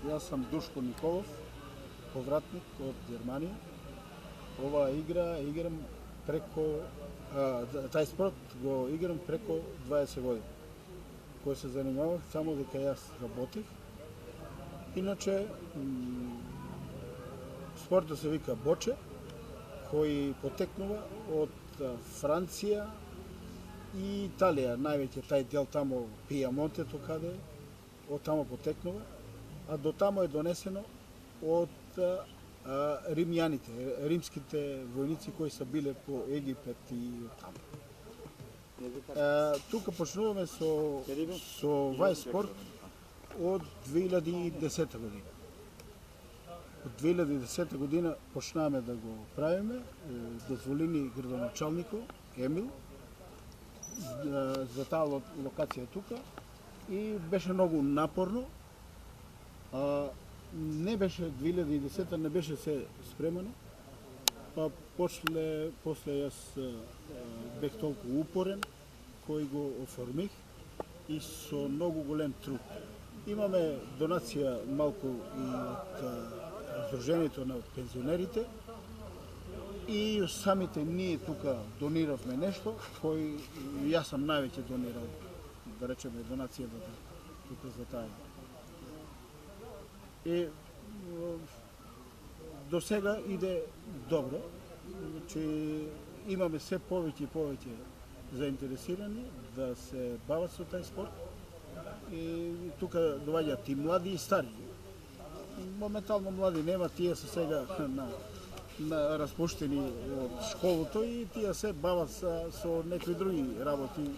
Јас сам Душко Николов, повратник од Германија. Ова играм преко тај спорт го играм преко 20 години. Кој се занимавах само дека јас работех. Иначе спортот се вика боче, кој потекнува од Франција и Италија, највеќе тај дел тамо Пиемонтето каде од тамо потекнува, а до тамо е донесено од римјаните, римските војници кои се биле по Египет и тамо. Тука почнуваме со овај спорт од 2010 година. Од 2010 година почнаваме да го правиме, дозволини градоначалникот Емил за таа локација тука и беше многу напорно. Не беше 2010 не беше се спремано, па после јас бех толку упорен кој го оформих и со многу голем труд. Имаме донација малку и од Сдруженијето на пензионерите и самите ние тука дониравме нешто, кој јас сам највеќе донирал, да речеме, донацијата тука за таа. И до сега иде добро, значи имаме се повеќе и повеќе заинтересирани да се бават со тај спорт и тука доаѓаат и млади и стари. Моментално млади нема, тие се сега на распуштени од школото и тие се бават со некои други работи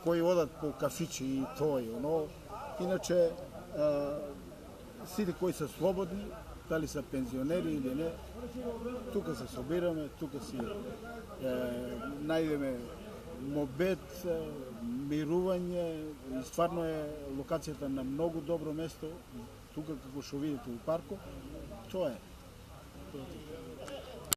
кои одат по кафичи и тоа и оно. Иначе сите кои се слободни, дали се пензионери или не, тука се собираме, тука си најдеме мобет, мирување и стварно е локацијата на многу добро место, тука како што видите у паркот, тоа е.